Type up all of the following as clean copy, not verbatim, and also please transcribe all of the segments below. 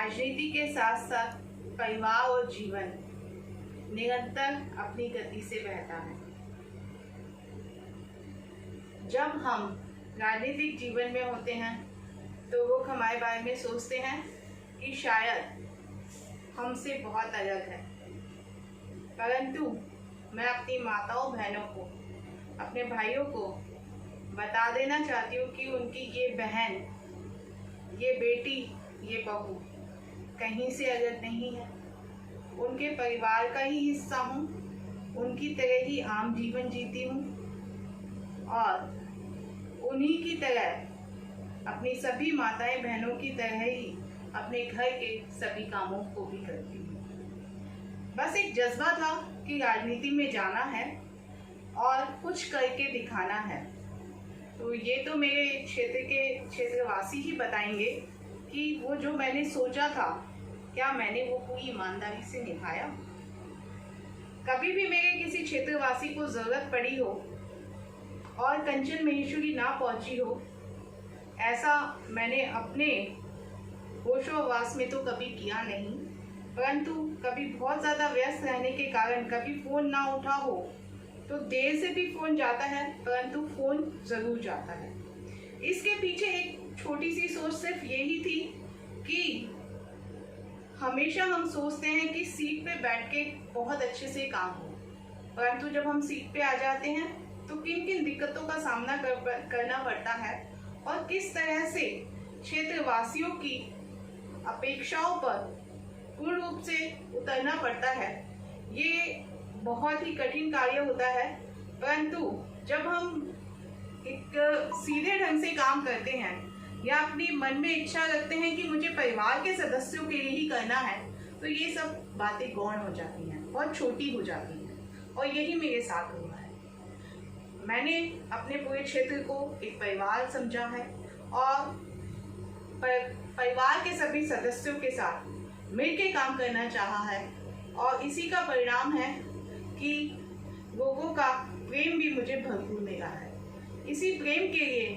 राजनीति के साथ साथ परिवार और जीवन निरंतर अपनी गति से बहता है। जब हम राजनीतिक जीवन में होते हैं तो लोग हमारे बारे में सोचते हैं कि शायद हमसे बहुत अलग है, परंतु मैं अपनी माताओं बहनों को, अपने भाइयों को बता देना चाहती हूँ कि उनकी ये बहन, ये बेटी, ये बहू कहीं से अलग नहीं है। उनके परिवार का ही हिस्सा हूँ, उनकी तरह ही आम जीवन जीती हूँ और उन्हीं की तरह अपनी सभी माताएं बहनों की तरह ही अपने घर के सभी कामों को भी करती हूँ। बस एक जज्बा था कि राजनीति में जाना है और कुछ करके दिखाना है। तो ये तो मेरे क्षेत्र के क्षेत्रवासी ही बताएंगे कि वो जो मैंने सोचा था, क्या मैंने वो पूरी ईमानदारी से निभाया। कभी भी मेरे किसी क्षेत्रवासी को ज़रूरत पड़ी हो और कंचन महेश्वरी ना पहुंची हो, ऐसा मैंने अपने होशोहवास में तो कभी किया नहीं, परंतु कभी बहुत ज़्यादा व्यस्त रहने के कारण कभी फ़ोन ना उठा हो तो देर से भी फ़ोन जाता है, परंतु फ़ोन ज़रूर जाता है। इसके पीछे एक छोटी सी सोच सिर्फ यही थी कि हमेशा हम सोचते हैं कि सीट पे बैठ के बहुत अच्छे से काम हो, परंतु जब हम सीट पे आ जाते हैं तो किन किन दिक्कतों का सामना करना पड़ता है और किस तरह से क्षेत्रवासियों की अपेक्षाओं पर पूर्ण रूप से उतरना पड़ता है, ये बहुत ही कठिन कार्य होता है। परंतु जब हम एक सीधे ढंग से काम करते हैं या अपनी मन में इच्छा रखते हैं कि मुझे परिवार के सदस्यों के लिए ही करना है, तो ये सब बातें गौण हो जाती हैं, बहुत छोटी हो जाती हैं और यही मेरे साथ हुआ है। मैंने अपने पूरे क्षेत्र को एक परिवार समझा है और परिवार के सभी सदस्यों के साथ मिलकर काम करना चाहा है और इसी का परिणाम है कि लोगों का प्रेम भी मुझे भरपूर मिला है। इसी प्रेम के लिए,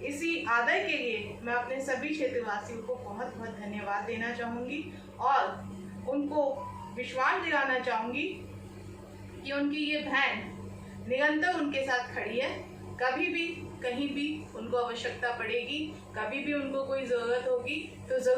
इसी आदर के लिए मैं अपने सभी क्षेत्रवासियों को बहुत बहुत धन्यवाद देना चाहूँगी और उनको विश्वास दिलाना चाहूँगी कि उनकी ये बहन निरंतर उनके साथ खड़ी है। कभी भी कहीं भी उनको आवश्यकता पड़ेगी, कभी भी उनको कोई ज़रूरत होगी तो